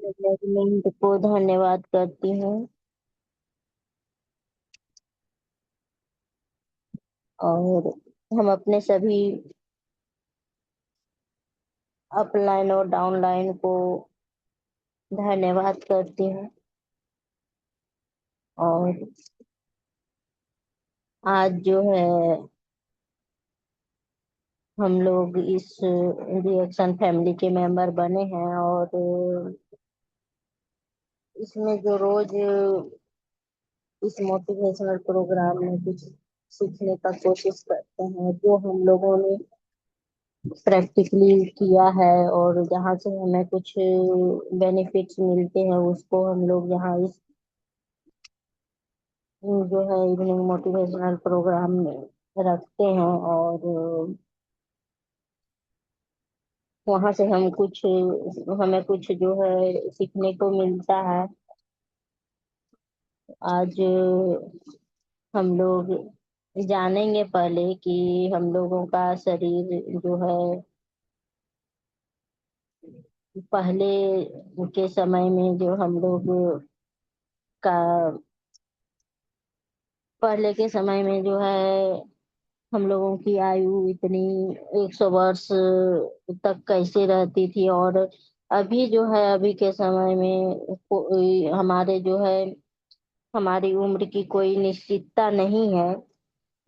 Management को धन्यवाद करती हूँ और हम अपने सभी अपलाइन और डाउनलाइन को धन्यवाद करती हूँ। और आज जो है हम लोग इस रिएक्शन फैमिली के मेंबर बने हैं और इसमें जो रोज इस मोटिवेशनल प्रोग्राम में कुछ सीखने का कोशिश करते हैं, जो हम लोगों ने प्रैक्टिकली किया है और जहाँ से हमें कुछ बेनिफिट्स मिलते हैं उसको हम लोग यहाँ इस जो है इवनिंग मोटिवेशनल प्रोग्राम में रखते हैं। और वहाँ से हमें कुछ जो है सीखने को मिलता है। आज हम लोग जानेंगे पहले कि हम लोगों का शरीर जो है पहले के समय में जो हम लोग का पहले के समय में जो है हम लोगों की आयु इतनी 100 वर्ष तक कैसे रहती थी। और अभी जो है अभी के समय में हमारे जो है हमारी उम्र की कोई निश्चितता नहीं है।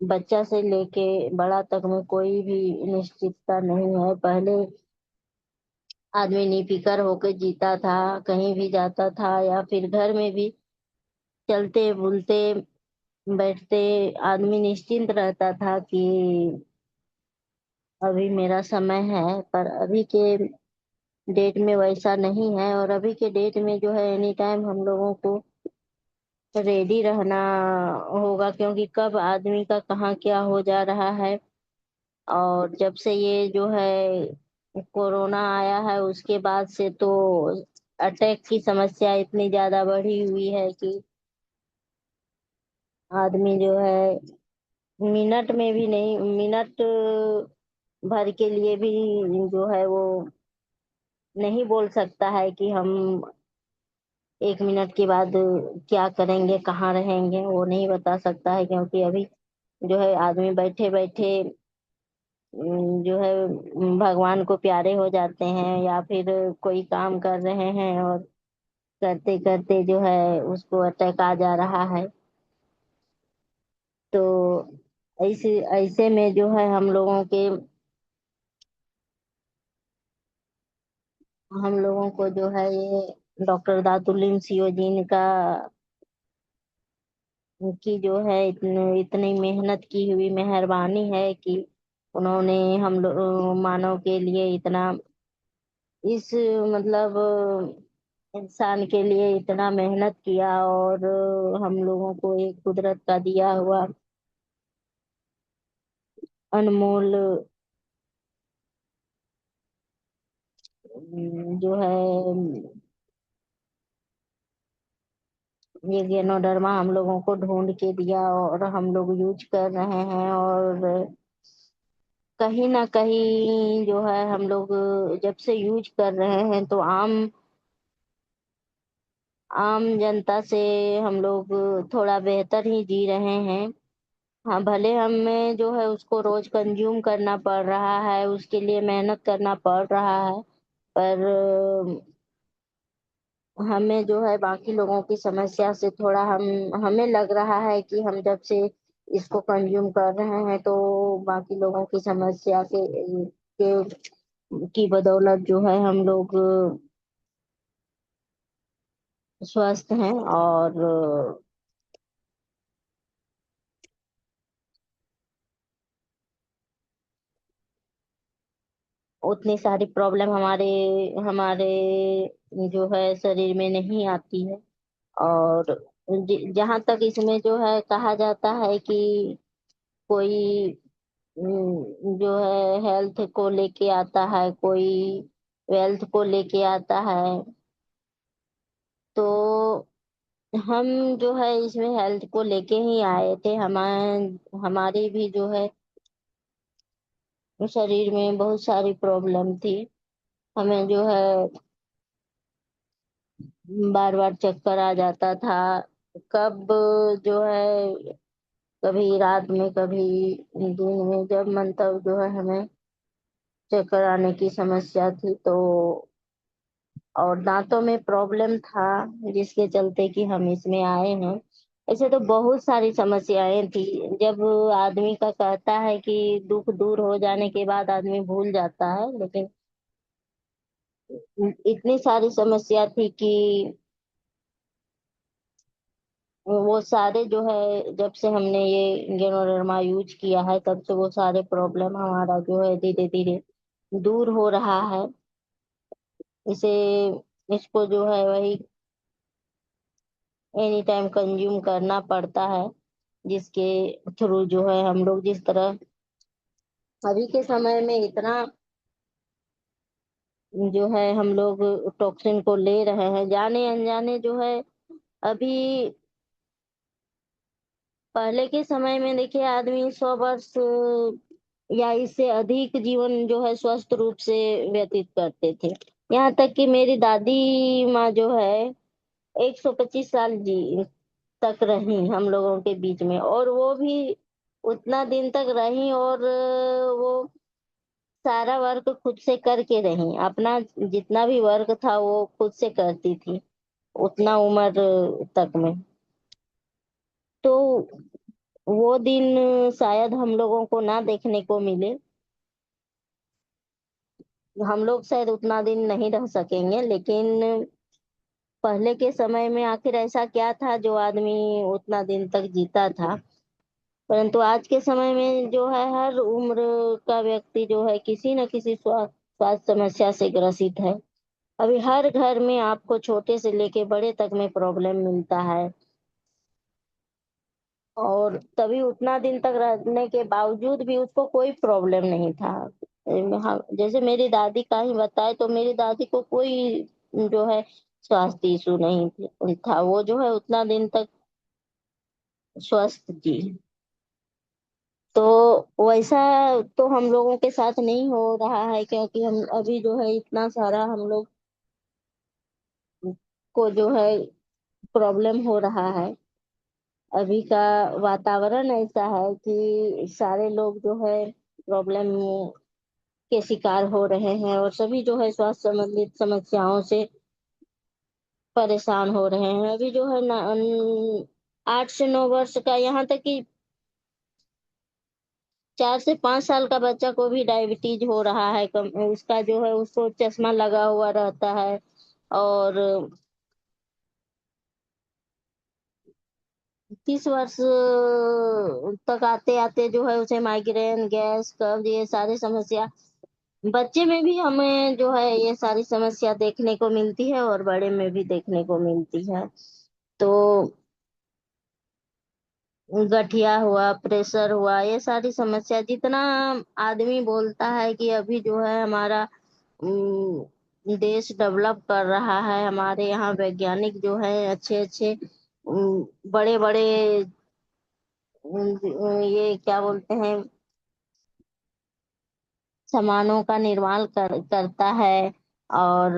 बच्चा से लेके बड़ा तक में कोई भी निश्चितता नहीं है। पहले आदमी निफिकर होकर जीता था, कहीं भी जाता था या फिर घर में भी चलते बुलते बैठते आदमी निश्चिंत रहता था कि अभी मेरा समय है। पर अभी के डेट में वैसा नहीं है। और अभी के डेट में जो है एनी टाइम हम लोगों को रेडी रहना होगा, क्योंकि कब आदमी का कहाँ क्या हो जा रहा है। और जब से ये जो है कोरोना आया है उसके बाद से तो अटैक की समस्या इतनी ज्यादा बढ़ी हुई है कि आदमी जो है मिनट में भी नहीं, मिनट भर के लिए भी जो है वो नहीं बोल सकता है कि हम 1 मिनट के बाद क्या करेंगे, कहाँ रहेंगे, वो नहीं बता सकता है। क्योंकि अभी जो है आदमी बैठे बैठे जो है भगवान को प्यारे हो जाते हैं या फिर कोई काम कर रहे हैं और करते करते जो है उसको अटैक आ जा रहा है। तो ऐसे ऐसे में जो है हम लोगों को जो है ये डॉक्टर दातुलिन सीओ जी का की जो है इतनी मेहनत की हुई मेहरबानी है कि उन्होंने हम लोग मानव के लिए इतना इस मतलब इंसान के लिए इतना मेहनत किया। और हम लोगों को एक कुदरत का दिया हुआ अनमोल जो है ये गेनोडर्मा हम लोगों को ढूंढ के दिया और हम लोग यूज कर रहे हैं। और कहीं ना कहीं जो है हम लोग जब से यूज कर रहे हैं तो आम जनता से हम लोग थोड़ा बेहतर ही जी रहे हैं। हाँ, भले हमें जो है उसको रोज कंज्यूम करना पड़ रहा है, उसके लिए मेहनत करना पड़ रहा है। पर हमें जो है बाकी लोगों की समस्या से थोड़ा हमें लग रहा है कि हम जब से इसको कंज्यूम कर रहे हैं तो बाकी लोगों की समस्या के की बदौलत जो है हम लोग स्वस्थ हैं। और उतनी सारी प्रॉब्लम हमारे हमारे जो है शरीर में नहीं आती है। और जहाँ तक इसमें जो है कहा जाता है कि कोई जो है हेल्थ को लेके आता है, कोई वेल्थ को लेके आता है। तो हम जो है इसमें हेल्थ को लेके ही आए थे। हमारी भी जो है शरीर में बहुत सारी प्रॉब्लम थी। हमें जो है बार बार चक्कर आ जाता था। कब जो है, कभी रात में, कभी दिन में, जब मन तब जो है हमें चक्कर आने की समस्या थी। तो और दांतों में प्रॉब्लम था, जिसके चलते कि हम इसमें आए हैं। ऐसे तो बहुत सारी समस्याएं थी। जब आदमी का कहता है कि दुख दूर हो जाने के बाद आदमी भूल जाता है, लेकिन इतनी सारी समस्या थी कि वो सारे जो है, जब से हमने ये गेनोडर्मा यूज किया है तब से वो सारे प्रॉब्लम हमारा जो है धीरे धीरे दूर हो रहा है। इसे इसको जो है वही एनी टाइम कंज्यूम करना पड़ता है, जिसके थ्रू जो है हम लोग जिस तरह अभी के समय में इतना जो है हम लोग टॉक्सिन को ले रहे हैं जाने अनजाने जो है। अभी पहले के समय में देखिए, आदमी 100 वर्ष या इससे अधिक जीवन जो है स्वस्थ रूप से व्यतीत करते थे। यहाँ तक कि मेरी दादी माँ जो है 125 साल जी तक रही हम लोगों के बीच में, और वो भी उतना दिन तक रही, और वो सारा वर्क खुद से करके रही। अपना जितना भी वर्क था वो खुद से करती थी उतना उम्र तक में। तो वो दिन शायद हम लोगों को ना देखने को मिले। हम लोग शायद उतना दिन नहीं रह सकेंगे, लेकिन पहले के समय में आखिर ऐसा क्या था जो आदमी उतना दिन तक जीता था। परंतु आज के समय में जो है हर उम्र का व्यक्ति जो है किसी न किसी स्वास्थ्य समस्या से ग्रसित है। अभी हर घर में आपको छोटे से लेके बड़े तक में प्रॉब्लम मिलता है। और तभी उतना दिन तक रहने के बावजूद भी उसको कोई प्रॉब्लम नहीं था। हाँ, जैसे मेरी दादी का ही बताए तो मेरी दादी को कोई जो है स्वास्थ्य इशू नहीं था। वो जो है उतना दिन तक स्वस्थ थी। तो वैसा तो हम लोगों के साथ नहीं हो रहा है, क्योंकि हम अभी जो है इतना सारा हम लोग को जो है प्रॉब्लम हो रहा है। अभी का वातावरण ऐसा है कि सारे लोग जो है प्रॉब्लम के शिकार हो रहे हैं, और सभी जो है स्वास्थ्य संबंधित समस्याओं से परेशान हो रहे हैं। अभी जो है ना 8 से 9 वर्ष का, यहाँ तक कि 4 से 5 साल का बच्चा को भी डायबिटीज हो रहा है। कम उसका जो है उसको चश्मा लगा हुआ रहता है। और 30 वर्ष तक आते आते जो है उसे माइग्रेन, गैस, कब्ज, ये सारी समस्या बच्चे में भी हमें जो है ये सारी समस्या देखने को मिलती है, और बड़े में भी देखने को मिलती है। तो गठिया हुआ, प्रेशर हुआ, ये सारी समस्या जितना आदमी बोलता है कि अभी जो है हमारा देश डेवलप कर रहा है, हमारे यहाँ वैज्ञानिक जो है अच्छे अच्छे बड़े बड़े ये क्या बोलते हैं, सामानों का निर्माण करता है, और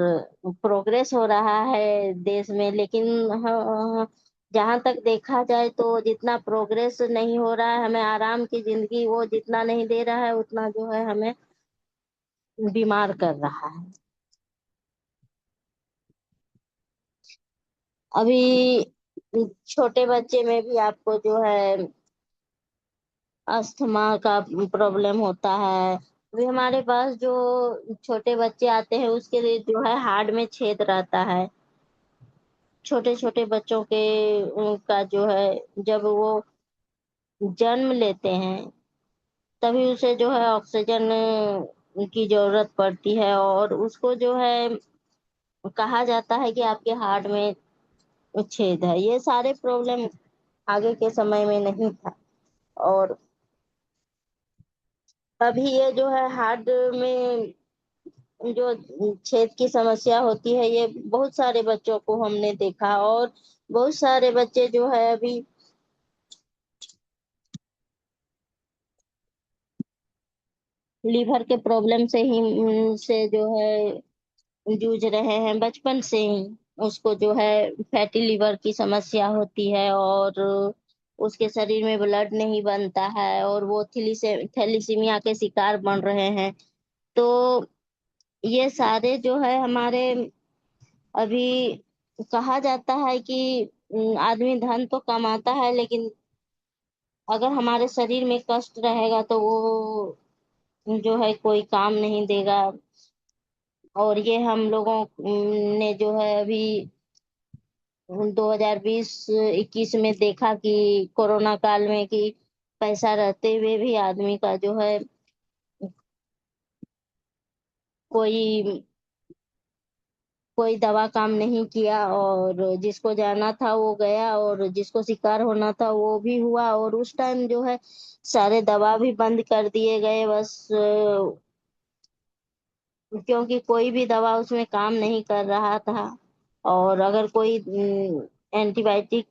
प्रोग्रेस हो रहा है देश में। लेकिन जहां तक देखा जाए तो जितना प्रोग्रेस नहीं हो रहा है, हमें आराम की जिंदगी वो जितना नहीं दे रहा है, उतना जो है हमें बीमार कर रहा है। अभी छोटे बच्चे में भी आपको जो है अस्थमा का प्रॉब्लम होता है। अभी हमारे पास जो छोटे बच्चे आते हैं उसके लिए जो है हार्ट में छेद रहता है। छोटे छोटे बच्चों के का जो है जब वो जन्म लेते हैं तभी उसे जो है ऑक्सीजन की जरूरत पड़ती है, और उसको जो है कहा जाता है कि आपके हार्ट में छेद है। ये सारे प्रॉब्लम आगे के समय में नहीं था। और अभी ये जो है हार्ट में जो छेद की समस्या होती है, ये बहुत सारे बच्चों को हमने देखा। और बहुत सारे बच्चे जो है अभी लीवर के प्रॉब्लम से ही से जो है जूझ रहे हैं बचपन से ही। उसको जो है फैटी लिवर की समस्या होती है, और उसके शरीर में ब्लड नहीं बनता है, और वो थैलीसीमिया के शिकार बन रहे हैं। तो ये सारे जो है हमारे अभी, कहा जाता है कि आदमी धन तो कमाता है, लेकिन अगर हमारे शरीर में कष्ट रहेगा तो वो जो है कोई काम नहीं देगा। और ये हम लोगों ने जो है अभी 2020-21 में देखा कि कोरोना काल में कि पैसा रहते हुए भी आदमी का जो है कोई कोई दवा काम नहीं किया, और जिसको जाना था वो गया, और जिसको शिकार होना था वो भी हुआ। और उस टाइम जो है सारे दवा भी बंद कर दिए गए, बस क्योंकि कोई भी दवा उसमें काम नहीं कर रहा था। और अगर कोई एंटीबायोटिक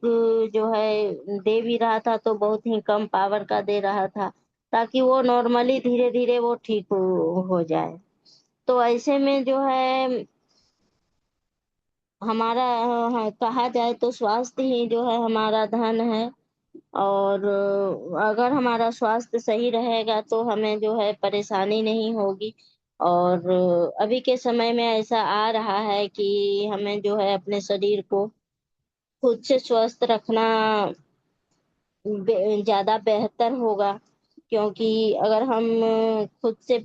जो है दे भी रहा था तो बहुत ही कम पावर का दे रहा था, ताकि वो नॉर्मली धीरे धीरे वो ठीक हो जाए। तो ऐसे में जो है हमारा, हाँ, कहा जाए तो स्वास्थ्य ही जो है हमारा धन है। और अगर हमारा स्वास्थ्य सही रहेगा तो हमें जो है परेशानी नहीं होगी। और अभी के समय में ऐसा आ रहा है कि हमें जो है अपने शरीर को खुद से स्वस्थ रखना ज्यादा बेहतर होगा। क्योंकि अगर हम खुद से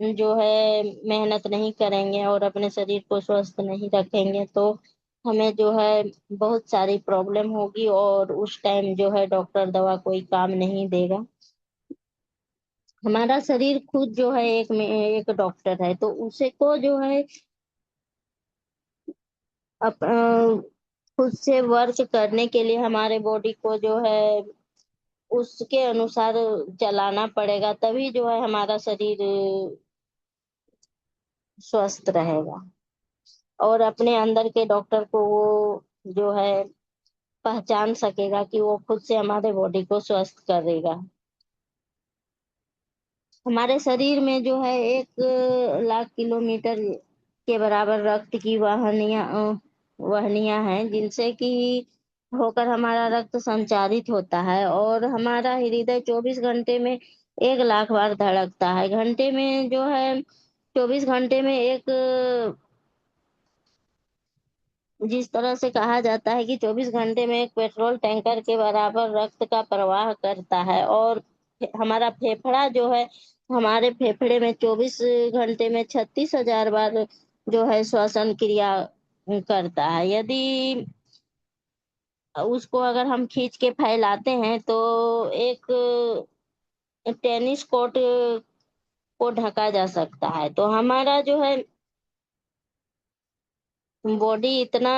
जो है मेहनत नहीं करेंगे और अपने शरीर को स्वस्थ नहीं रखेंगे तो हमें जो है बहुत सारी प्रॉब्लम होगी, और उस टाइम जो है डॉक्टर दवा कोई काम नहीं देगा। हमारा शरीर खुद जो है एक डॉक्टर है, तो उसे को जो है खुद से वर्क करने के लिए हमारे बॉडी को जो है उसके अनुसार चलाना पड़ेगा, तभी जो है हमारा शरीर स्वस्थ रहेगा। और अपने अंदर के डॉक्टर को वो जो है पहचान सकेगा कि वो खुद से हमारे बॉडी को स्वस्थ करेगा। हमारे शरीर में जो है 1 लाख किलोमीटर के बराबर रक्त की वाहिनियां हैं, जिनसे कि होकर हमारा रक्त संचारित होता है। और हमारा हृदय 24 घंटे में 1 लाख बार धड़कता है। घंटे में जो है 24 घंटे में जिस तरह से कहा जाता है कि 24 घंटे में एक पेट्रोल टैंकर के बराबर रक्त का प्रवाह करता है। और हमारा फेफड़ा जो है, हमारे फेफड़े में 24 घंटे में 36,000 बार जो है श्वसन क्रिया करता है। यदि उसको अगर हम खींच के फैलाते हैं तो एक टेनिस कोर्ट को ढका जा सकता है। तो हमारा जो है बॉडी इतना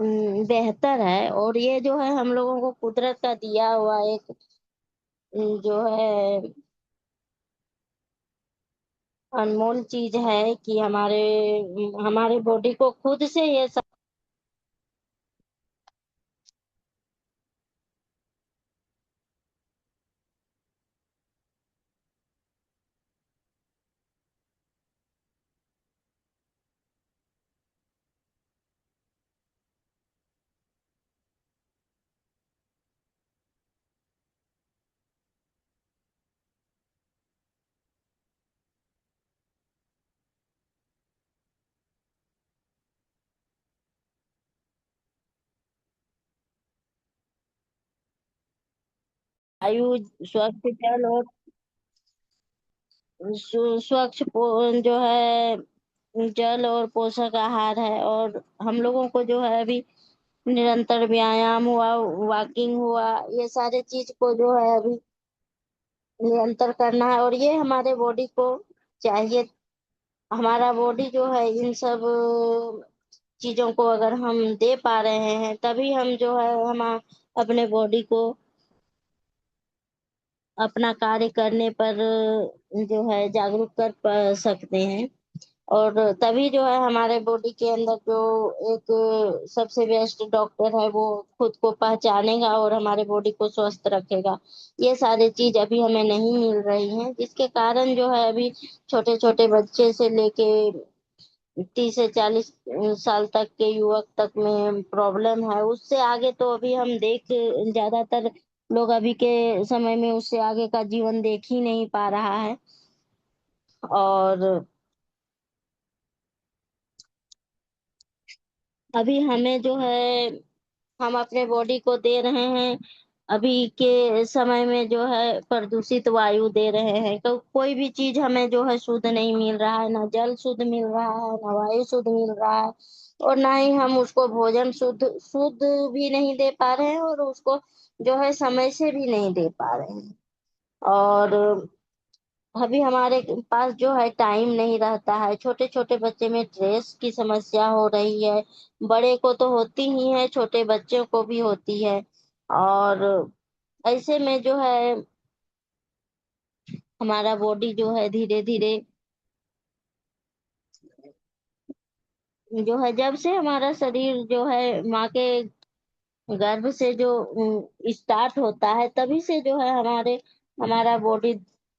बेहतर है, और ये जो है हम लोगों को कुदरत का दिया हुआ एक जो है अनमोल चीज है कि हमारे बॉडी को खुद से ये सब। आयु, स्वच्छ जल और स्वच्छ जो है जल और पोषक आहार है। और हम लोगों को जो है अभी निरंतर व्यायाम हुआ, वॉकिंग हुआ, ये सारे चीज को जो है अभी निरंतर करना है, और ये हमारे बॉडी को चाहिए। हमारा बॉडी जो है इन सब चीजों को अगर हम दे पा रहे हैं तभी हम जो है हम अपने बॉडी को अपना कार्य करने पर जो है जागरूक कर सकते हैं। और तभी जो है हमारे बॉडी के अंदर जो एक सबसे बेस्ट डॉक्टर है वो खुद को पहचानेगा और हमारे बॉडी को स्वस्थ रखेगा। ये सारी चीज अभी हमें नहीं मिल रही हैं, जिसके कारण जो है अभी छोटे छोटे बच्चे से लेके 30 से 40 साल तक के युवक तक में प्रॉब्लम है। उससे आगे तो अभी हम देख, ज्यादातर लोग अभी के समय में उससे आगे का जीवन देख ही नहीं पा रहा है। और अभी हमें जो है, हम अपने बॉडी को दे रहे हैं, अभी के समय में जो है प्रदूषित वायु दे रहे हैं। तो कोई भी चीज हमें जो है शुद्ध नहीं मिल रहा है, ना जल शुद्ध मिल रहा है, ना वायु शुद्ध मिल रहा है, और ना ही हम उसको भोजन शुद्ध शुद्ध भी नहीं दे पा रहे हैं, और उसको जो है समय से भी नहीं दे पा रहे हैं। और अभी हमारे पास जो है टाइम नहीं रहता है। छोटे छोटे बच्चे में स्ट्रेस की समस्या हो रही है। बड़े को तो होती ही है, छोटे बच्चों को भी होती है। और ऐसे में जो है हमारा बॉडी जो है धीरे धीरे, जो है जब से हमारा शरीर जो है माँ के गर्भ से जो स्टार्ट होता है, तभी से जो है हमारा बॉडी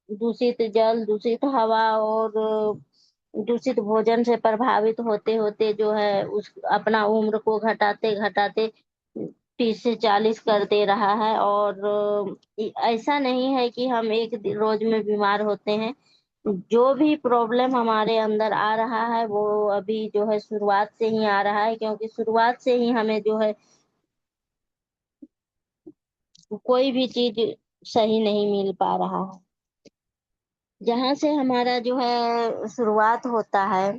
दूषित जल, दूषित हवा और दूषित भोजन से प्रभावित होते होते जो है उस अपना उम्र को घटाते घटाते 30 से 40 कर दे रहा है। और ऐसा नहीं है कि हम एक रोज में बीमार होते हैं। जो भी प्रॉब्लम हमारे अंदर आ रहा है वो अभी जो है शुरुआत से ही आ रहा है, क्योंकि शुरुआत से ही हमें जो है कोई भी चीज सही नहीं मिल पा रहा है। जहां से हमारा जो है शुरुआत होता है,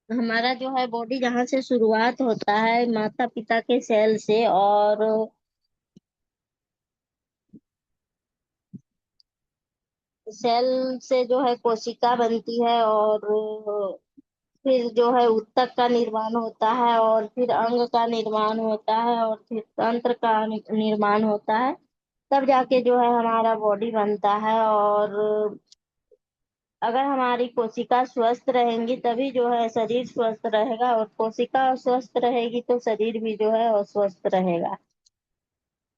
हमारा जो है बॉडी जहां से शुरुआत होता है माता पिता के सेल से, और सेल से जो है कोशिका बनती है, और फिर जो है ऊतक का निर्माण होता है, और फिर अंग का निर्माण होता है, और फिर तंत्र का निर्माण होता है। तब जाके जो है हमारा बॉडी बनता है। और अगर हमारी कोशिका स्वस्थ रहेंगी तभी जो है शरीर स्वस्थ रहेगा, और कोशिका स्वस्थ रहेगी तो शरीर भी जो है स्वस्थ रहेगा।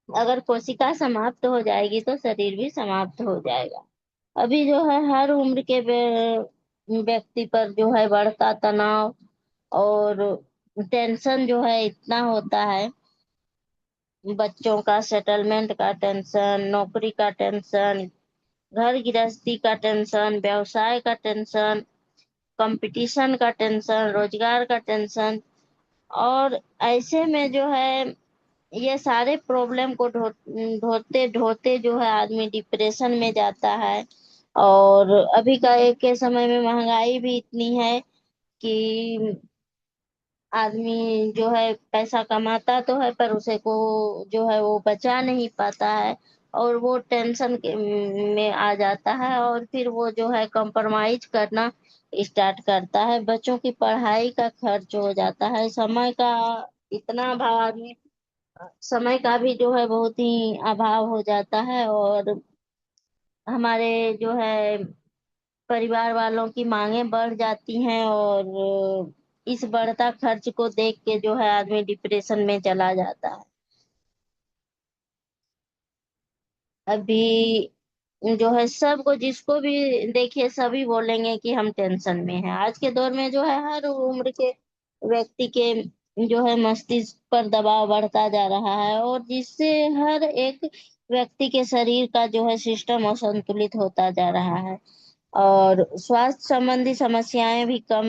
अगर कोशिका समाप्त हो जाएगी तो शरीर भी समाप्त हो जाएगा। अभी जो है हर उम्र के व्यक्ति पर जो है बढ़ता तनाव और टेंशन जो है इतना होता है। बच्चों का सेटलमेंट का टेंशन, नौकरी का टेंशन, घर गृहस्थी का टेंशन, व्यवसाय का टेंशन, कंपटीशन का टेंशन, रोजगार का टेंशन। और ऐसे में जो है ये सारे प्रॉब्लम को ढोते ढोते जो है आदमी डिप्रेशन में जाता है। और अभी का एक के समय में महंगाई भी इतनी है कि आदमी जो है पैसा कमाता तो है पर उसे को जो है वो बचा नहीं पाता है, और वो टेंशन के में आ जाता है, और फिर वो जो है कंप्रोमाइज करना स्टार्ट करता है। बच्चों की पढ़ाई का खर्च हो जाता है, समय का इतना अभाव, आदमी समय का भी जो है बहुत ही अभाव हो जाता है। और हमारे जो है परिवार वालों की मांगे बढ़ जाती हैं, और इस बढ़ता खर्च को देख के जो है आदमी डिप्रेशन में चला जाता है। अभी जो है सबको जिसको भी देखिए सभी बोलेंगे कि हम टेंशन में हैं। आज के दौर में जो है हर उम्र के व्यक्ति के जो है मस्तिष्क पर दबाव बढ़ता जा रहा है, और जिससे हर एक व्यक्ति के शरीर का जो है सिस्टम असंतुलित होता जा रहा है, और स्वास्थ्य संबंधी समस्याएं भी कम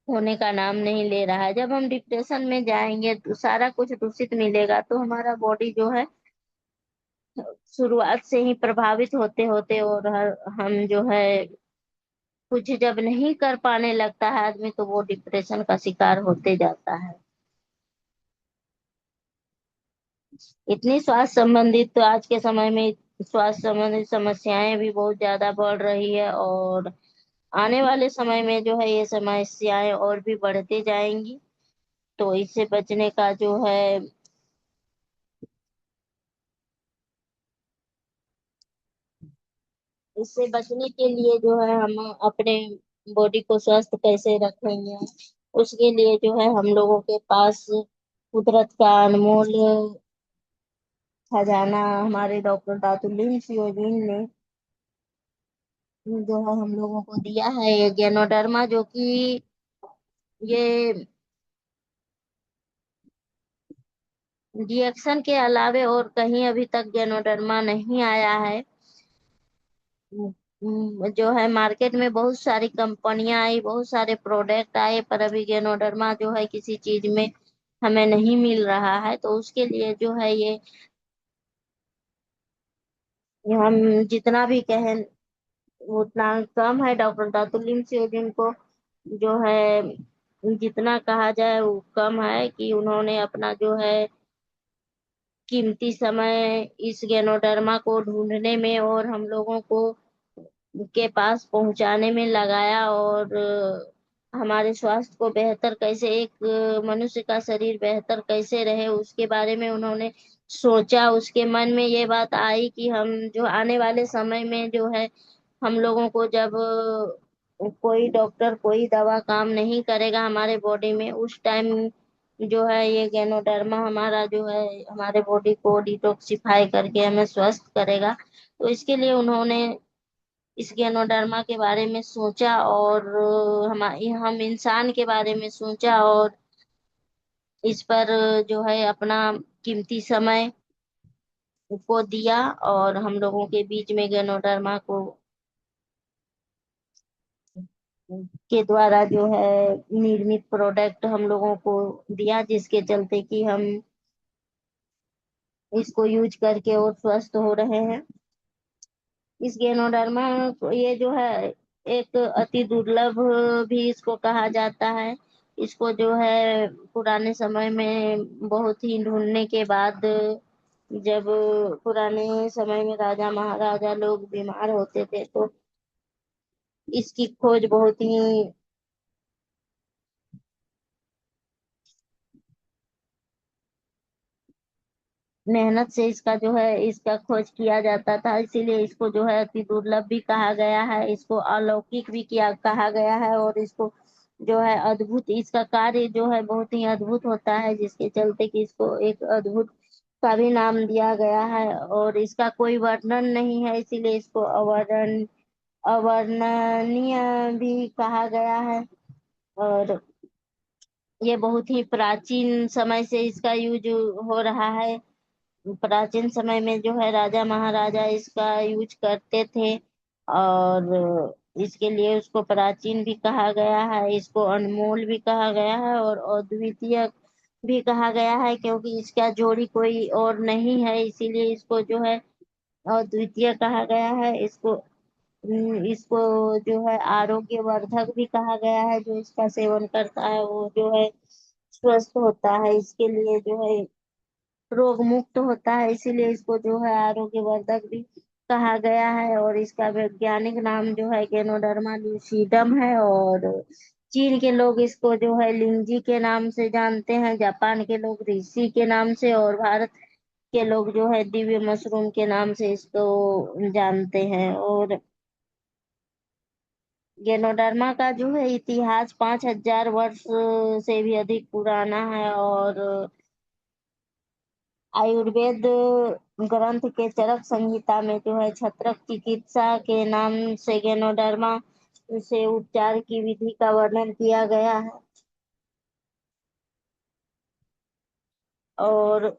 होने का नाम नहीं ले रहा है। जब हम डिप्रेशन में जाएंगे तो सारा कुछ दूषित मिलेगा, तो हमारा बॉडी जो है शुरुआत से ही प्रभावित होते होते, और हम जो है कुछ जब नहीं कर पाने लगता है आदमी, तो वो डिप्रेशन का शिकार होते जाता है। इतनी स्वास्थ्य संबंधित तो आज के समय में स्वास्थ्य संबंधित समस्याएं भी बहुत ज्यादा बढ़ रही है, और आने वाले समय में जो है ये समस्याएं और भी बढ़ते जाएंगी। तो इससे बचने का जो है, इससे बचने के लिए जो है हम अपने बॉडी को स्वस्थ कैसे रखेंगे। उसके लिए जो है हम लोगों के पास कुदरत का अनमोल खजाना हमारे डॉक्टर दातुल्लीन सियोजीन ने जो है हम लोगों को दिया है, ये गैनोडर्मा, जो कि ये रिएक्शन के अलावे और कहीं अभी तक गैनोडर्मा नहीं आया है। जो है मार्केट में बहुत सारी कंपनियां आई, बहुत सारे प्रोडक्ट आए, पर अभी गैनोडर्मा जो है किसी चीज में हमें नहीं मिल रहा है। तो उसके लिए जो है ये हम जितना भी कहें उतना कम है। डॉक्टर दातुल्लीन सियोजिन को जो है जितना कहा जाए वो कम है, कि उन्होंने अपना जो है कीमती समय इस गैनोडर्मा को ढूंढने में और हम लोगों को के पास पहुंचाने में लगाया। और हमारे स्वास्थ्य को बेहतर कैसे, एक मनुष्य का शरीर बेहतर कैसे रहे उसके बारे में उन्होंने सोचा। उसके मन में ये बात आई कि हम जो आने वाले समय में जो है हम लोगों को जब कोई डॉक्टर कोई दवा काम नहीं करेगा हमारे बॉडी में, उस टाइम जो है ये गैनोडर्मा हमारा जो है हमारे बॉडी को डिटॉक्सिफाई करके हमें स्वस्थ करेगा। तो इसके लिए उन्होंने इस गैनोडर्मा के बारे में सोचा, और हम इंसान के बारे में सोचा, और इस पर जो है अपना कीमती समय को दिया, और हम लोगों के बीच में गैनोडर्मा को के द्वारा जो है निर्मित प्रोडक्ट हम लोगों को दिया, जिसके चलते कि हम इसको यूज करके और स्वस्थ हो रहे हैं। इस गैनोडर्मा को ये जो है एक अति दुर्लभ भी इसको कहा जाता है। इसको जो है पुराने समय में बहुत ही ढूंढने के बाद, जब पुराने समय में राजा महाराजा लोग बीमार होते थे तो इसकी खोज बहुत ही मेहनत से इसका जो है इसका खोज किया जाता था, इसीलिए इसको जो है अति दुर्लभ भी कहा गया है, इसको अलौकिक भी किया कहा गया है। और इसको जो है अद्भुत, इसका कार्य जो है बहुत ही अद्भुत होता है, जिसके चलते कि इसको एक अद्भुत का भी नाम दिया गया है। और इसका कोई वर्णन नहीं है, इसीलिए इसको अवर्णनीय भी कहा गया है। और ये बहुत ही प्राचीन समय से इसका यूज हो रहा है। प्राचीन समय में जो है राजा महाराजा इसका यूज करते थे, और इसके लिए उसको प्राचीन भी कहा गया है, इसको अनमोल भी कहा गया है, और अद्वितीय भी कहा गया है, क्योंकि इसका जोड़ी कोई और नहीं है, इसीलिए इसको जो है अद्वितीय कहा गया है। इसको जो है आरोग्य वर्धक भी कहा गया है, जो इसका सेवन करता है वो जो है स्वस्थ होता है, इसके लिए जो है रोग मुक्त होता है, इसीलिए इसको जो है आरोग्य वर्धक भी कहा गया है। और इसका वैज्ञानिक नाम जो है गैनोडर्मा लूसीडम है। और चीन के लोग इसको जो है लिंजी के नाम से जानते हैं, जापान के लोग ऋषि के नाम से, और भारत के लोग जो है दिव्य मशरूम के नाम से इसको जानते हैं। और गैनोडर्मा का जो है इतिहास 5,000 वर्ष से भी अधिक पुराना है। और आयुर्वेद ग्रंथ के चरक संहिता में जो है छत्रक चिकित्सा के नाम से गैनोडर्मा से उपचार की विधि का वर्णन किया गया है। और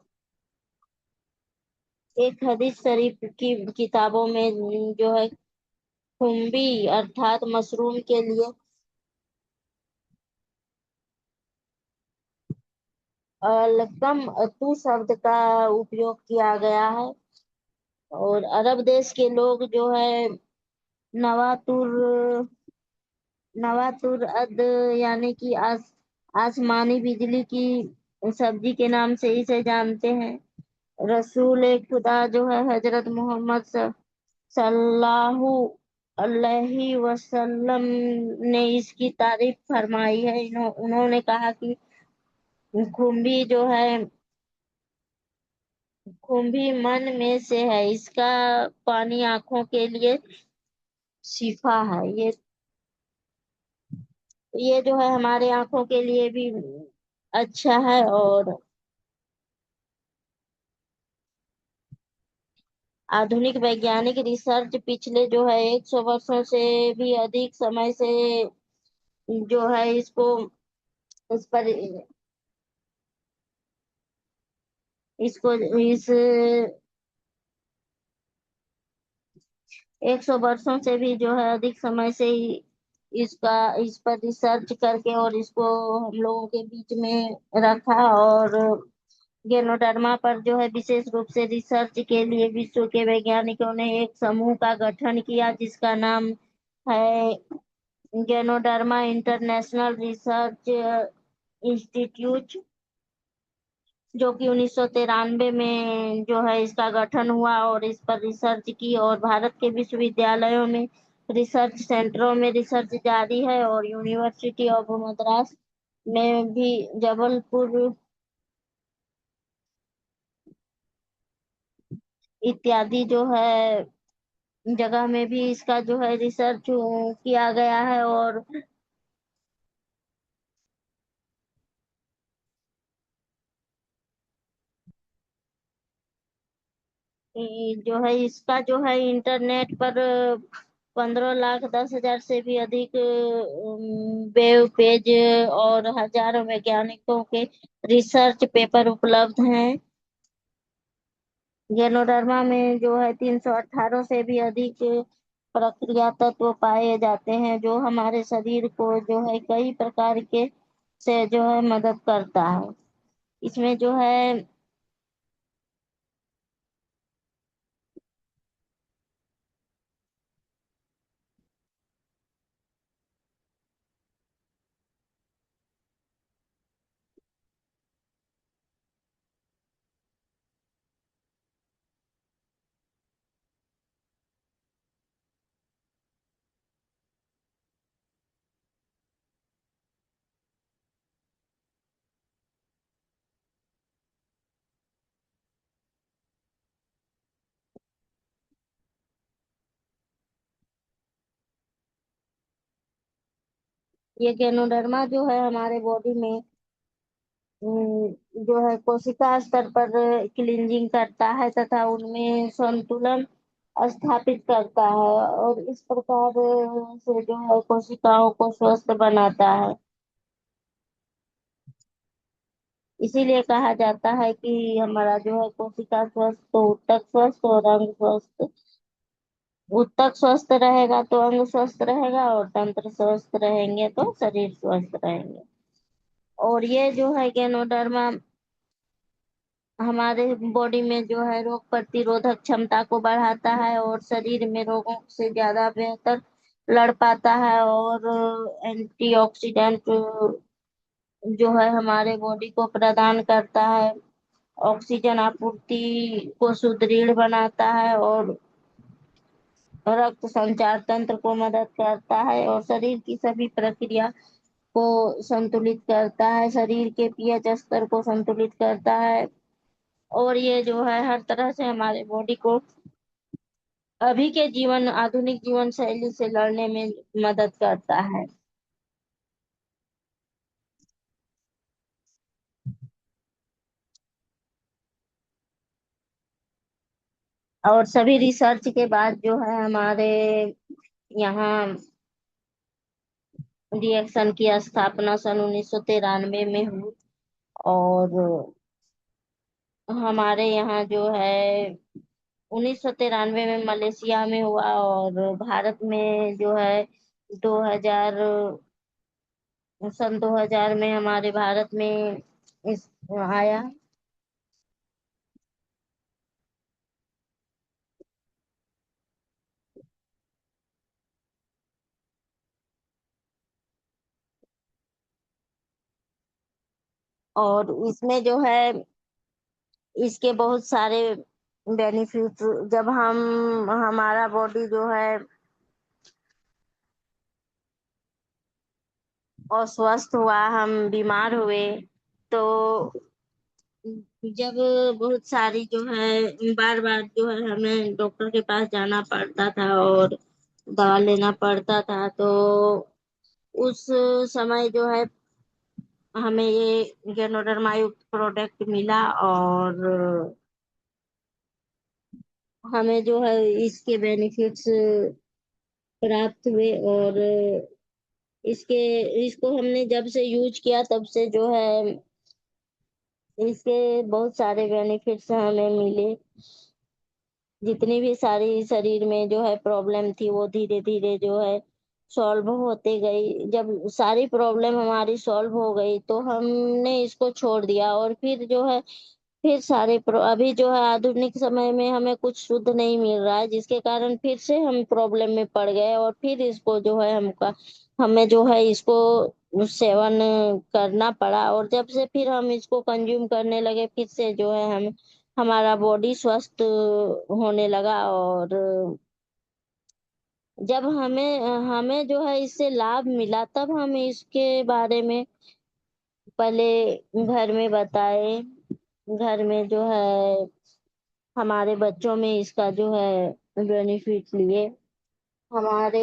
एक हदीस शरीफ की किताबों में जो है खुम्बी अर्थात मशरूम के लिए लकम अतु शब्द का उपयोग किया गया है। और अरब देश के लोग जो है नवातुर नवातुर अद यानी कि आसमानी बिजली की सब्जी के नाम से इसे जानते हैं। रसूल खुदा जो है हजरत मोहम्मद सल्लल्लाहु अलैहि वसल्लम ने इसकी तारीफ फरमाई है। उन्होंने कहा कि खुम्भी जो है खुम्भी मन में से है, इसका पानी आंखों के लिए शिफा है। ये ये जो है हमारे आंखों के लिए भी अच्छा है। और आधुनिक वैज्ञानिक रिसर्च पिछले जो है 100 वर्षों से भी अधिक समय से जो है इसको इस पर इसको इस 100 वर्षों से भी जो है अधिक समय से ही इसका इस पर रिसर्च करके और इसको हम लोगों के बीच में रखा। और गेनोडर्मा पर जो है विशेष रूप से रिसर्च के लिए विश्व के वैज्ञानिकों ने एक समूह का गठन किया जिसका नाम है गेनोडर्मा इंटरनेशनल रिसर्च इंस्टीट्यूट, जो कि 1993 में जो है इसका गठन हुआ और इस पर रिसर्च की। और भारत के विश्वविद्यालयों में रिसर्च सेंटरों में रिसर्च जारी है। और यूनिवर्सिटी ऑफ मद्रास में भी, जबलपुर इत्यादि जो है जगह में भी इसका जो है रिसर्च किया गया है। और जो है इसका जो है इंटरनेट पर 15,10,000 से भी अधिक वेब पेज और हजारों वैज्ञानिकों के रिसर्च पेपर उपलब्ध हैं। गैनोडर्मा में जो है 318 से भी अधिक प्रक्रिया तत्व पाए जाते हैं जो हमारे शरीर को जो है कई प्रकार के से जो है मदद करता है। इसमें जो है ये गैनोडर्मा जो है हमारे बॉडी में जो है कोशिका स्तर पर क्लींजिंग करता है तथा उनमें संतुलन स्थापित करता है और इस प्रकार से जो है कोशिकाओं को स्वस्थ बनाता है। इसीलिए कहा जाता है कि हमारा जो है कोशिका स्वस्थ तो ऊतक स्वस्थ और अंग स्वस्थ। ऊतक स्वस्थ रहेगा तो अंग स्वस्थ रहेगा और तंत्र स्वस्थ रहेंगे तो शरीर स्वस्थ रहेंगे। और ये जो है गैनोडर्मा हमारे बॉडी में जो है रोग प्रतिरोधक क्षमता को बढ़ाता है और शरीर में रोगों से ज्यादा बेहतर लड़ पाता है। और एंटीऑक्सीडेंट जो है हमारे बॉडी को प्रदान करता है, ऑक्सीजन आपूर्ति को सुदृढ़ बनाता है और रक्त संचार तंत्र को मदद करता है और शरीर की सभी प्रक्रिया को संतुलित करता है, शरीर के पीएच स्तर को संतुलित करता है। और ये जो है हर तरह से हमारे बॉडी को अभी के जीवन आधुनिक जीवन शैली से लड़ने में मदद करता है। और सभी रिसर्च के बाद जो है हमारे यहाँ रिएक्शन की स्थापना सन 1993 में हुई। और हमारे यहाँ जो है 1993 में मलेशिया में हुआ और भारत में जो है 2000 सन 2000 में हमारे भारत में इस आया। और इसमें जो है इसके बहुत सारे बेनिफिट, जब हम हमारा बॉडी जो है अस्वस्थ हुआ, हम बीमार हुए, तो जब बहुत सारी जो है बार बार जो है हमें डॉक्टर के पास जाना पड़ता था और दवा लेना पड़ता था, तो उस समय जो है हमें ये गेनोडर्मा युक्त प्रोडक्ट मिला, और हमें जो है इसके बेनिफिट्स प्राप्त हुए। और इसके इसको हमने जब से यूज किया तब से जो है इसके बहुत सारे बेनिफिट्स हमें मिले। जितनी भी सारी शरीर में जो है प्रॉब्लम थी वो धीरे धीरे जो है सॉल्व होते गई। जब सारी प्रॉब्लम हमारी सॉल्व हो गई तो हमने इसको छोड़ दिया, और फिर जो है फिर अभी जो है आधुनिक समय में हमें कुछ शुद्ध नहीं मिल रहा है, जिसके कारण फिर से हम प्रॉब्लम में पड़ गए, और फिर इसको जो है हमें जो है इसको सेवन करना पड़ा। और जब से फिर हम इसको कंज्यूम करने लगे, फिर से जो है हम हमारा बॉडी स्वस्थ होने लगा। और जब हमें हमें जो है इससे लाभ मिला, तब हम इसके बारे में पहले घर में बताए। घर में जो है हमारे बच्चों में इसका जो है बेनिफिट लिए। हमारे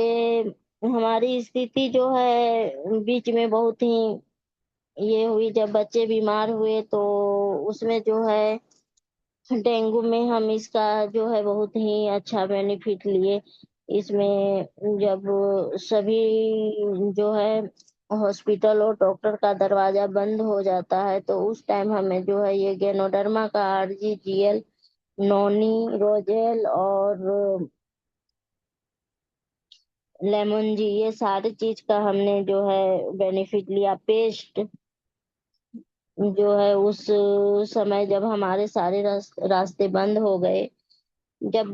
हमारी स्थिति जो है बीच में बहुत ही ये हुई, जब बच्चे बीमार हुए तो उसमें जो है डेंगू में हम इसका जो है बहुत ही अच्छा बेनिफिट लिए। इसमें जब सभी जो है हॉस्पिटल और डॉक्टर का दरवाजा बंद हो जाता है, तो उस टाइम हमें जो है ये गेनोडर्मा का RGGL, नोनी, रोजेल और लेमन जी, ये सारी चीज का हमने जो है बेनिफिट लिया। पेस्ट जो है उस समय जब हमारे सारे रास्ते बंद हो गए, जब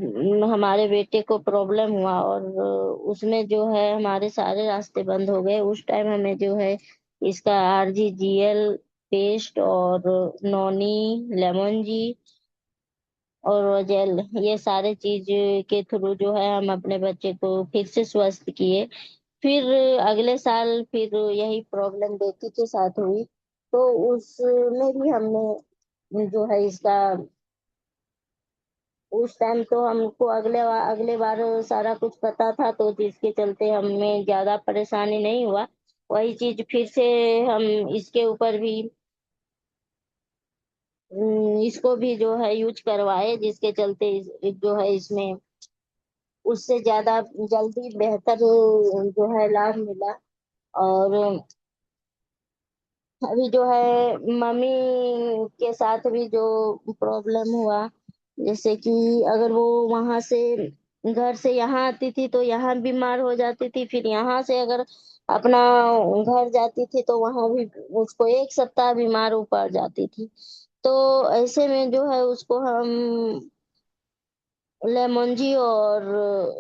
हमारे बेटे को प्रॉब्लम हुआ और उसमें जो है हमारे सारे रास्ते बंद हो गए, उस टाइम हमें जो है इसका RGGL पेस्ट और नोनी, लेमन जी और जेल, ये सारे चीज के थ्रू जो है हम अपने बच्चे को फिर से स्वस्थ किए। फिर अगले साल फिर यही प्रॉब्लम बेटी के साथ हुई, तो उसमें भी हमने जो है इसका उस टाइम तो हमको अगले बार सारा कुछ पता था, तो जिसके चलते हमें ज्यादा परेशानी नहीं हुआ। वही चीज फिर से हम इसके ऊपर भी इसको भी जो है यूज करवाए, जिसके चलते जो है इसमें उससे ज्यादा जल्दी बेहतर जो है लाभ मिला। और अभी जो है मम्मी के साथ भी जो प्रॉब्लम हुआ, जैसे कि अगर वो वहां से घर से यहाँ आती थी तो यहाँ बीमार हो जाती थी, फिर यहाँ से अगर अपना घर जाती थी तो वहां भी उसको 1 सप्ताह बीमार वो पड़ जाती थी। तो ऐसे में जो है उसको हम लेमन जी और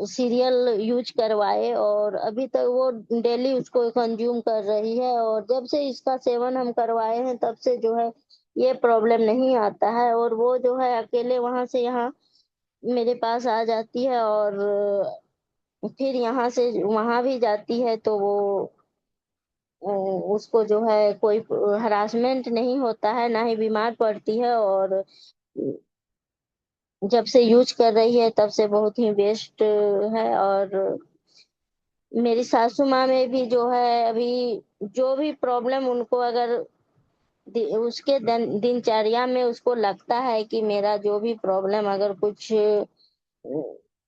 सीरियल यूज करवाए, और अभी तक वो डेली उसको कंज्यूम कर रही है। और जब से इसका सेवन हम करवाए हैं तब से जो है ये प्रॉब्लम नहीं आता है, और वो जो है अकेले वहां से यहाँ मेरे पास आ जाती है, और फिर यहाँ से वहां भी जाती है, तो वो उसको जो है कोई हरासमेंट नहीं होता है, ना ही बीमार पड़ती है। और जब से यूज कर रही है तब से बहुत ही बेस्ट है। और मेरी सासू माँ में भी जो है अभी जो भी प्रॉब्लम उनको अगर उसके दिनचर्या में उसको लगता है कि मेरा जो भी प्रॉब्लम अगर कुछ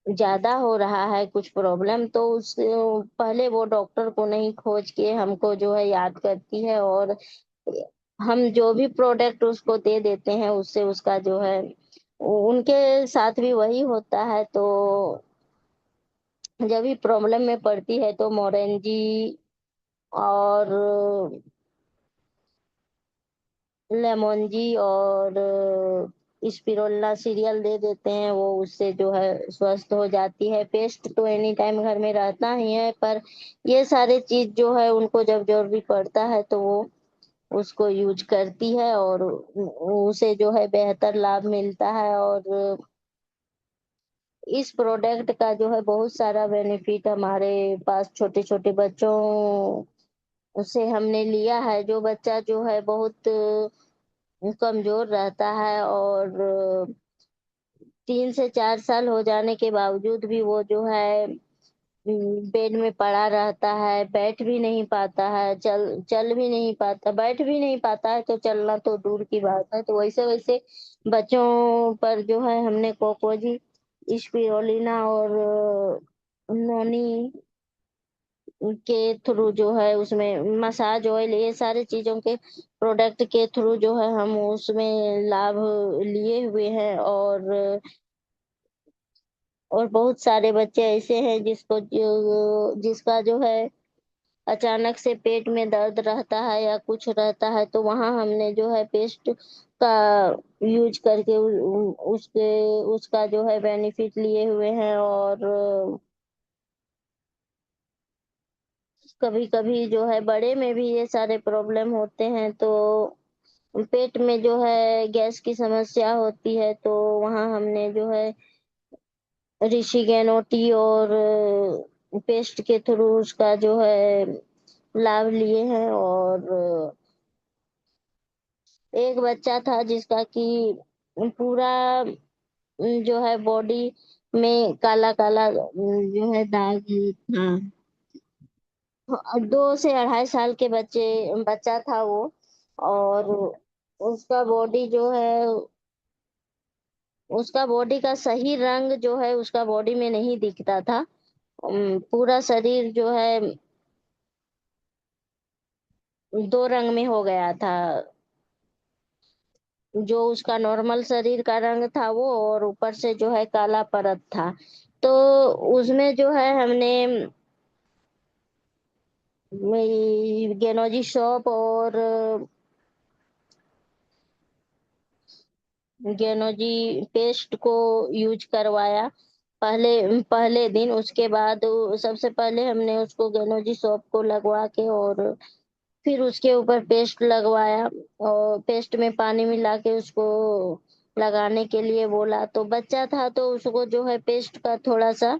ज्यादा हो रहा है कुछ प्रॉब्लम, तो उस पहले वो डॉक्टर को नहीं खोज के हमको जो है याद करती है, और हम जो भी प्रोडक्ट उसको दे देते हैं उससे उसका जो है उनके साथ भी वही होता है। तो जब भी प्रॉब्लम में पड़ती है तो मोरेंजी और लेमन जी और स्पिरोला सीरियल दे देते हैं, वो उससे जो है स्वस्थ हो जाती है। पेस्ट तो एनी टाइम घर में रहता ही है, पर ये सारे चीज जो है उनको जब जरूरी पड़ता है तो वो उसको यूज करती है, और उसे जो है बेहतर लाभ मिलता है। और इस प्रोडक्ट का जो है बहुत सारा बेनिफिट हमारे पास छोटे छोटे बच्चों से हमने लिया है। जो बच्चा जो है बहुत कमजोर रहता है, और 3 से 4 साल हो जाने के बावजूद भी वो जो है बेड में पड़ा रहता है, बैठ भी नहीं पाता है, चल चल भी नहीं पाता, बैठ भी नहीं पाता है, तो चलना तो दूर की बात है। तो वैसे वैसे बच्चों पर जो है हमने कोकोजी, स्पिरुलिना और नोनी के थ्रू जो है उसमें मसाज ऑयल, ये सारी चीजों के प्रोडक्ट के थ्रू जो है हम उसमें लाभ लिए हुए हैं। और बहुत सारे बच्चे ऐसे हैं जिसका जो है अचानक से पेट में दर्द रहता है या कुछ रहता है, तो वहाँ हमने जो है पेस्ट का यूज करके उसका जो है बेनिफिट लिए हुए हैं। और कभी कभी जो है बड़े में भी ये सारे प्रॉब्लम होते हैं, तो पेट में जो है गैस की समस्या होती है, तो वहाँ हमने जो है ऋषि गैनोटी और पेस्ट के थ्रू उसका जो है लाभ लिए हैं। और एक बच्चा था जिसका कि पूरा जो है बॉडी में काला काला जो है दाग था। 2 से 2.5 साल के बच्चा था वो। और उसका बॉडी जो है उसका बॉडी का सही रंग जो है उसका बॉडी में नहीं दिखता था। पूरा शरीर जो है 2 रंग में हो गया था। जो उसका नॉर्मल शरीर का रंग था वो, और ऊपर से जो है काला परत था। तो उसमें जो है हमने गेनोजी शॉप और गेनोजी पेस्ट को यूज करवाया पहले पहले दिन। उसके बाद सबसे पहले हमने उसको गेनोजी शॉप को लगवा के और फिर उसके ऊपर पेस्ट लगवाया, और पेस्ट में पानी मिला के उसको लगाने के लिए बोला। तो बच्चा था तो उसको जो है पेस्ट का थोड़ा सा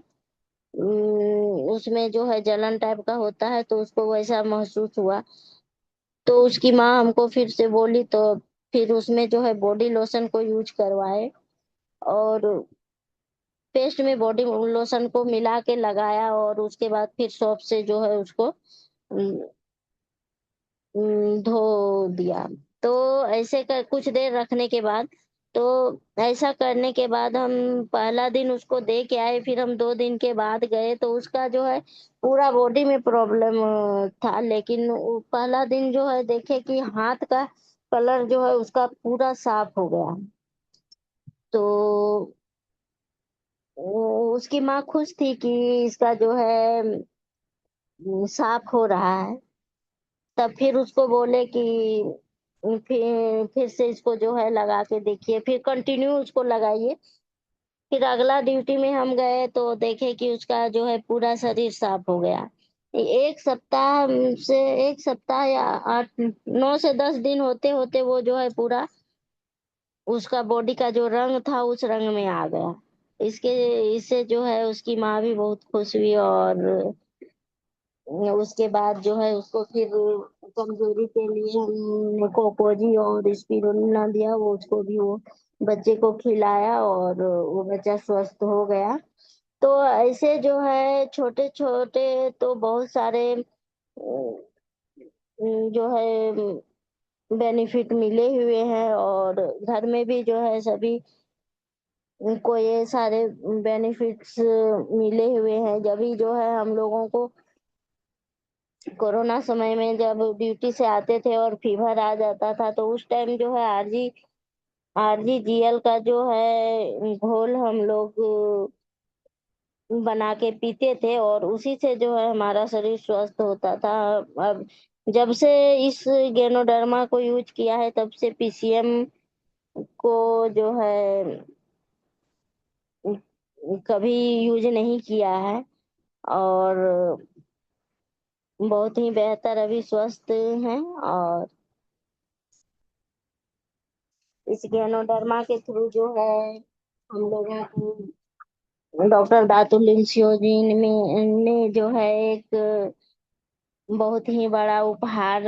उसमें जो है जलन टाइप का होता है, तो उसको वैसा महसूस हुआ। तो उसकी माँ हमको फिर से बोली, तो फिर उसमें जो है बॉडी लोशन को यूज करवाए। और पेस्ट में बॉडी लोशन को मिला के लगाया, और उसके बाद फिर सोप से जो है उसको धो दिया। तो ऐसे कर कुछ देर रखने के बाद, तो ऐसा करने के बाद हम पहला दिन उसको दे के आए, फिर हम 2 दिन के बाद गए तो उसका जो है पूरा बॉडी में प्रॉब्लम था। लेकिन पहला दिन जो है देखे कि हाथ का कलर जो है उसका पूरा साफ हो गया। तो उसकी माँ खुश थी कि इसका जो है साफ हो रहा है। तब फिर उसको बोले कि फिर से इसको जो है लगा के देखिए, फिर कंटिन्यू उसको लगाइए। फिर अगला ड्यूटी में हम गए तो देखे कि उसका जो है पूरा शरीर साफ हो गया। एक सप्ताह से 1 सप्ताह या 8 9 से 10 दिन होते होते वो जो है पूरा उसका बॉडी का जो रंग था उस रंग में आ गया। इसके इससे जो है उसकी माँ भी बहुत खुश हुई। और उसके बाद जो है उसको फिर कमजोरी के लिए हमने कोकोजी और स्पिरुलिना दिया, वो उसको भी वो बच्चे को खिलाया और वो बच्चा स्वस्थ हो गया। तो ऐसे जो है छोटे छोटे तो बहुत सारे जो है बेनिफिट मिले हुए हैं। और घर में भी जो है सभी को ये सारे बेनिफिट्स मिले हुए हैं। जब भी जो है हम लोगों को कोरोना समय में जब ड्यूटी से आते थे और फीवर आ जाता था, तो उस टाइम जो है आरजीजीएल का जो है घोल हम लोग बना के पीते थे, और उसी से जो है हमारा शरीर स्वस्थ होता था। अब जब से इस गेनोडर्मा को यूज किया है तब से पीसीएम को जो है कभी यूज नहीं किया है। और बहुत ही बेहतर अभी स्वस्थ हैं। और इस गैनोडर्मा के थ्रू जो है हम लोगों को डॉक्टर दातुल इंसियोजी ने जो है एक बहुत ही बड़ा उपहार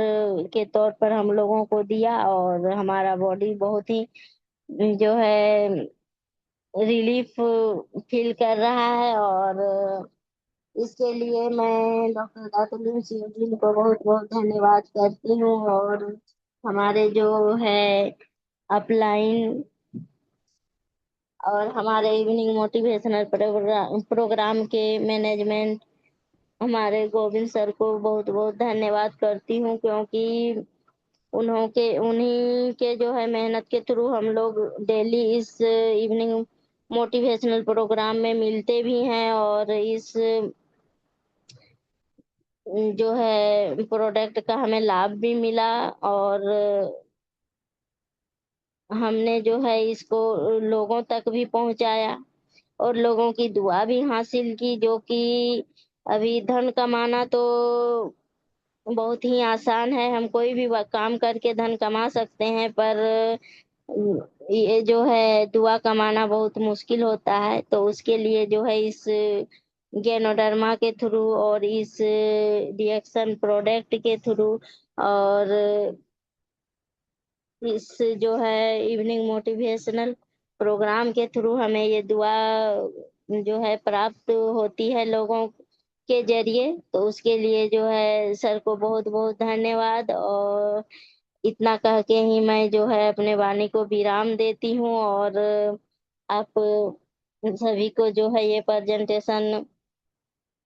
के तौर पर हम लोगों को दिया, और हमारा बॉडी बहुत ही जो है रिलीफ फील कर रहा है। और इसके लिए मैं डॉक्टर दातुलू सिंह जी को बहुत बहुत धन्यवाद करती हूँ। और हमारे जो है अपलाइन और हमारे इवनिंग मोटिवेशनल प्रोग्राम के मैनेजमेंट हमारे गोविंद सर को बहुत बहुत धन्यवाद करती हूँ, क्योंकि उन्हीं के जो है मेहनत के थ्रू हम लोग डेली इस इवनिंग मोटिवेशनल प्रोग्राम में मिलते भी हैं, और इस जो है प्रोडक्ट का हमें लाभ भी मिला। और हमने जो है इसको लोगों तक भी पहुंचाया और लोगों की दुआ भी हासिल की, जो कि अभी धन कमाना तो बहुत ही आसान है, हम कोई भी काम करके धन कमा सकते हैं, पर ये जो है दुआ कमाना बहुत मुश्किल होता है। तो उसके लिए जो है इस गैनोडर्मा के थ्रू और इस रिएक्शन प्रोडक्ट के थ्रू और इस जो है इवनिंग मोटिवेशनल प्रोग्राम के थ्रू हमें ये दुआ जो है प्राप्त होती है लोगों के जरिए। तो उसके लिए जो है सर को बहुत बहुत धन्यवाद। और इतना कह के ही मैं जो है अपने वाणी को विराम देती हूँ, और आप सभी को जो है ये प्रेजेंटेशन